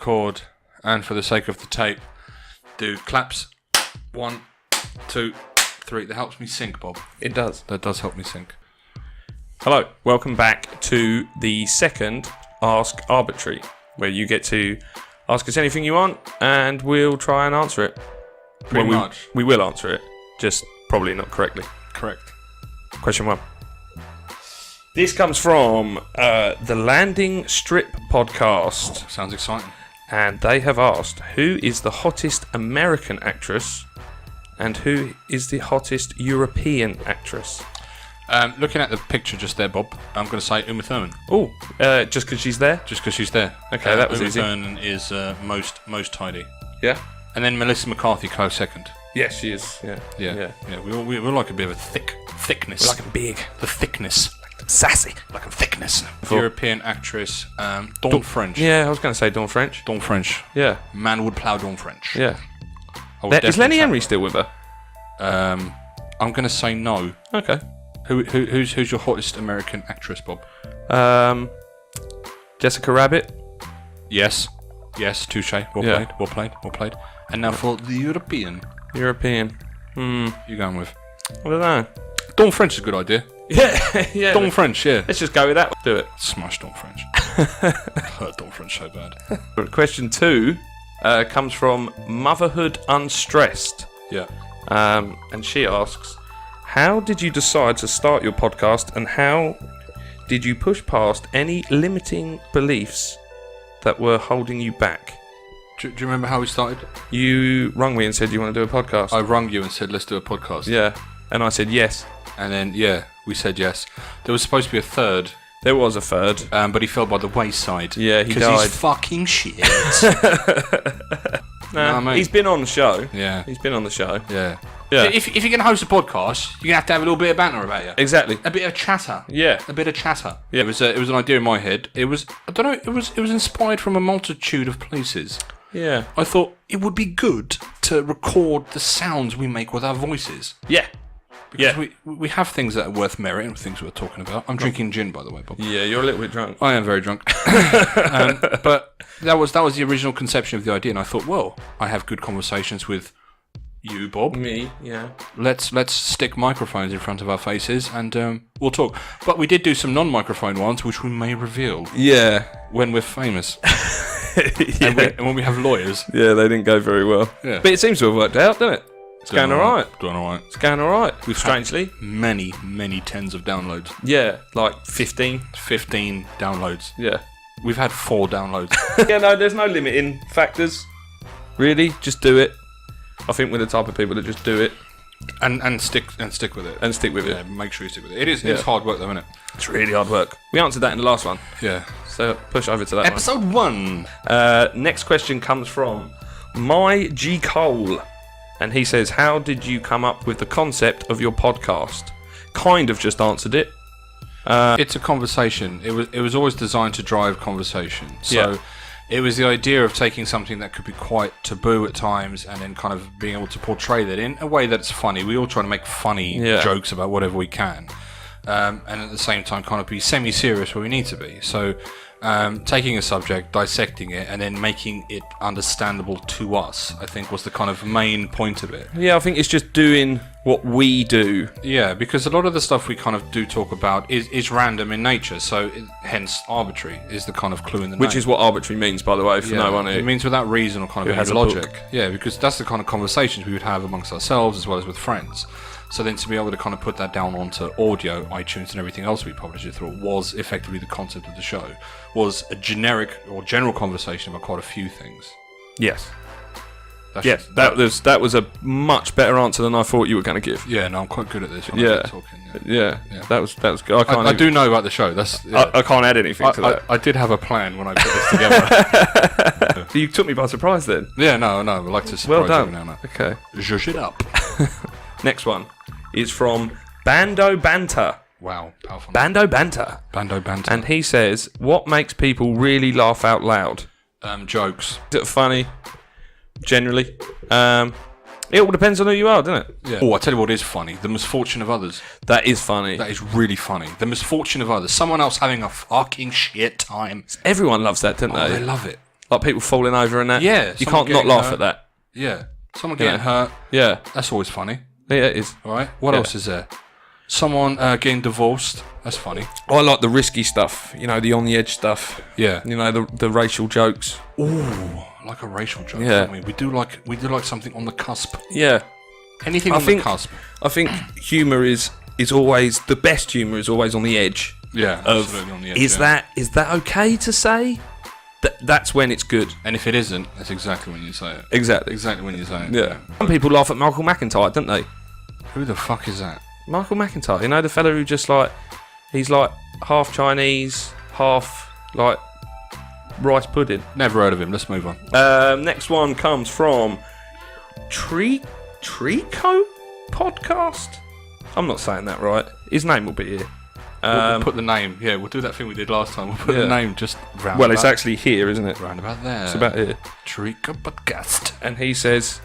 record, and for the sake of the tape, do claps. 1, 2, 3. That helps me sync, Bob. It does. That does help me sync. Hello, welcome back to the second Ask Arbitrary, where you get to ask us anything you want, and we'll try and answer it. Pretty much. We will answer it, just probably not correctly. Correct. Question 1. This comes from the Landing Strip podcast, Sounds exciting. and they have asked, who is the hottest American actress, and who is the hottest European actress? Looking at the picture just there, Bob, I'm going to say Uma Thurman. Oh, just because she's there? Just because she's there. Okay, that was Uma easy. Thurman is most tidy. Yeah? And then Melissa McCarthy close second. Yes, she is. Yeah. Yeah. We like a bit of a thickness. We like them big. The thickness. Sassy. Like a thickness. European actress, Dawn French. Yeah, I was going to say Dawn French. Dawn French. Yeah. Man would plough Dawn French. Yeah. I would Is definitely Lenny tap Henry her. still with her? I'm going to say no. Okay. Who's your hottest American actress, Bob? Jessica Rabbit. Yes, touche. Well played. And now for the European. European. You going with? I don't know. Dawn French is a good idea. Yeah. Dawn French, yeah. Let's just go with that. Do it. Smash Dawn French. Hurt Dawn French so bad. Question 2 comes from Motherhood Unstressed. Yeah. And she asks, how did you decide to start your podcast, and how did you push past any limiting beliefs that were holding you back? Do you remember how we started? You rung me and said you want to do a podcast. I rung you and said, let's do a podcast. Yeah. And I said yes. And then, we said yes. There was supposed to be a third. There was a third. But he fell by the wayside. Yeah, he died. Because he's fucking shit. Nah, mate. he's been on the show. Yeah. He's been on the show. Yeah. Yeah. If you're going to host a podcast, you're going to have a little bit of banter about you. Exactly. A bit of chatter. Yeah. A bit of chatter. Yeah. It was an idea in my head. It was, I don't know, it was inspired from a multitude of places. Yeah. I thought it would be good to record the sounds we make with our voices. Yeah. Because we have things that are worth meriting, things we're talking about. I'm drinking gin, by the way, Bob. Yeah, you're a little bit drunk. I am very drunk. But that was the original conception of the idea, and I thought, well, I have good conversations with you, Bob. Me, yeah. Let's stick microphones in front of our faces, and we'll talk. But we did do some non-microphone ones, which we may reveal Yeah. when we're famous. Yeah. And when we have lawyers. Yeah, they didn't go very well. Yeah. But it seems to have worked out, doesn't it? It's going alright. Doing alright. It's going alright. We've Strangely. had many tens of downloads. Yeah, like 15. 15 downloads. Yeah. We've had 4 downloads. Yeah, no, there's no limiting factors. Really, just do it. I think we're the type of people that just do it and stick with it. and stick with Yeah, it. make sure you stick with it. It's hard work though, isn't it? It's really hard work. We answered that in the last one, Yeah. so push over to that Episode 1. one. Next question comes from My G. Cole. And he says, how did you come up with the concept of your podcast? Kind of just answered it. It's a conversation. It was always designed to drive conversation. So it was the idea of taking something that could be quite taboo at times and then kind of being able to portray that in a way that's funny. We all try to make funny jokes about whatever we can. And at the same time kind of be semi-serious where we need to be. So taking a subject, dissecting it, and then making it understandable to us, I think was the kind of main point of it. Yeah, I think it's just doing what we do. Yeah, because a lot of the stuff we kind of do talk about is random in nature, so hence arbitrary is the kind of clue in the name. Which is what arbitrary means, by the way, for no one who... It means without reason or kind of who has any a logic. book. Yeah, because that's the kind of conversations we would have amongst ourselves as well as with friends. So then to be able to kind of put that down onto audio, iTunes and everything else we published, I thought was effectively the concept of the show, was a generic or general conversation about quite a few things. Yes. That's That was a much better answer than I thought you were going to give. Yeah, no, I'm quite good at this when I Yeah. get talking. Yeah. That was good. I do know about the show. That's I can't add anything to that. I did have a plan when I put this together. You took me by surprise then. Yeah, no, I like to surprise Well done. every now and then. Okay. Zhuzh it up. Next one is from Bando Banter. Wow, powerful. Bando Banter. Bando banter. And he says, what makes people really laugh out loud? Jokes. Is it funny? Generally. It all depends on who you are, doesn't it? Yeah. Oh, I tell you what is funny. The misfortune of others. That is funny. That is really funny. The misfortune of others. Someone else having a fucking shit time. Everyone loves that, don't Oh, they? they love it. Like people falling over and that. Yeah, you someone can't not getting laugh hurt. at that. Yeah. Someone getting hurt. Yeah, That's always funny. yeah, it is. All right. What else is there? Someone getting divorced. That's funny. I like the risky stuff. You know, the on the edge stuff. Yeah. You know, the racial jokes. Ooh, like a racial joke. Yeah. Don't we? We do like something on the cusp. Yeah, Anything I on think- the cusp. I think humour is always the best. Humour is always on the edge. Yeah. Of Absolutely on the edge. is that okay to say? That's when it's good. And if it isn't, that's exactly when you say it. Exactly. Exactly when you say it. Yeah. Some people laugh at Michael McIntyre, don't they? Who the fuck is that? Michael McIntyre, you know, the fella who just like, he's like half Chinese, half like rice pudding. Never heard of him. Let's move on. Next one comes from Trico Podcast. I'm not saying that right. His name will be here. We'll put the name. Yeah, we'll do that thing we did last time. We'll put Yeah. the name just round. Well, it's actually here, isn't it? round about there. It's about here. Trico Podcast. And he says,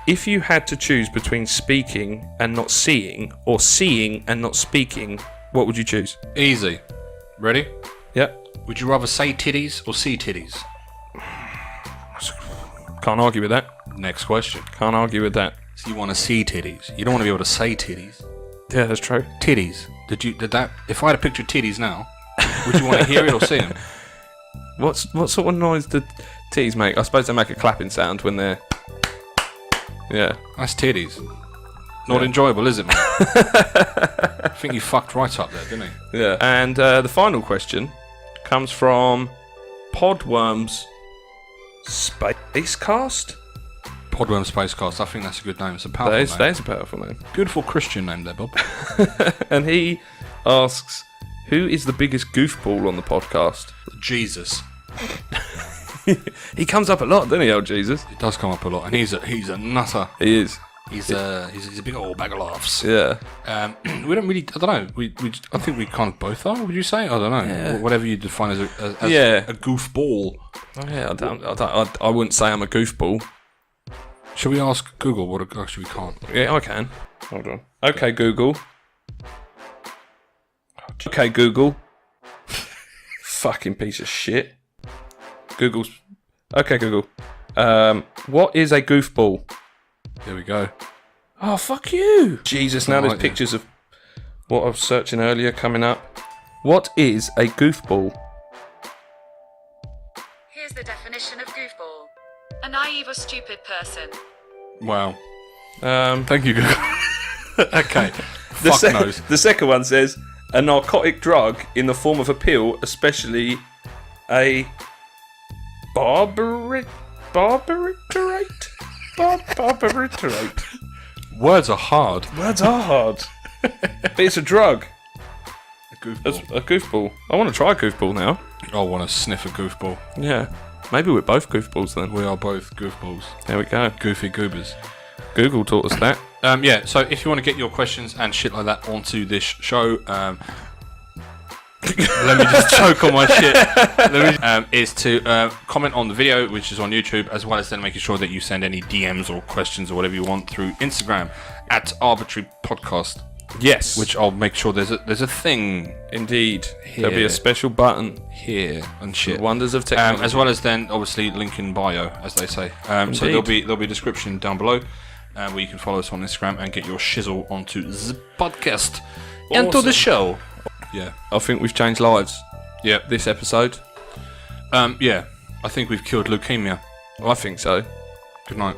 if you had to choose between speaking and not seeing, or seeing and not speaking, what would you choose? Easy. Ready? Yep. Would you rather say titties or see titties? Can't argue with that. Next question. Can't argue with that. So you want to see titties? You don't want to be able to say titties. Yeah, that's true. Titties. Did that? If I had a picture of titties now, would you want to hear it or see them? What sort of noise do titties make? I suppose they make a clapping sound when they're... Yeah. That's titties. Not enjoyable, is it, man? I think you fucked right up there, didn't he? Yeah. And the final question comes from Podworms Spacecast. Podworm Spacecast. I think that's a good name. It's a powerful name. That is a powerful name. Beautiful Christian name there, Bob. And he asks, who is the biggest goofball on the podcast? Jesus. He comes up a lot, doesn't he, old Jesus? It does come up a lot, and he's a nutter. He is. He's a big old bag of laughs. Yeah. We don't really. I don't know. I think we kind of both are. Would you say? I don't know. Yeah. Whatever you define as a Yeah. goofball. Oh, yeah, I wouldn't say I'm a goofball. Should we ask Google what? Actually, we can't. Yeah, I can. Hold on. Okay, Google. Okay, Google. Fucking piece of shit. Google's... Okay, Google. What is a goofball? There we go. Oh, fuck you. Jesus, now there's Right, pictures of what I was searching earlier coming up. What is a goofball? Here's the definition of goofball. A naive or stupid person. Wow. Thank you, Google. Okay. The, Fuck knows. the second one says, a narcotic drug in the form of a pill, especially a barbiturate? Barbiturate. Words are hard. Words are hard. But it's a drug. A goofball. It's a goofball. I want to try a goofball now. I want to sniff a goofball. Yeah. Maybe we're both goofballs then. We are both goofballs. There we go. Goofy goobers. Google taught us that. Yeah, so if you want to get your questions and shit like that onto this show, let me just choke on my shit. Is to comment on the video, which is on YouTube, as well as then making sure that you send any DMs or questions or whatever you want through Instagram at Arbitrary Podcast, Yes. which I'll make sure there's a thing Indeed. There'll be Here. a special button. here and shit. Wonders of technology. As well as then obviously link in bio, as they say. So there'll be a description down below where you can follow us on Instagram and get your shizzle onto the podcast and to the show. Yeah. I think we've changed lives Yeah. this episode. Yeah. I think we've cured leukemia. I think so. Good night.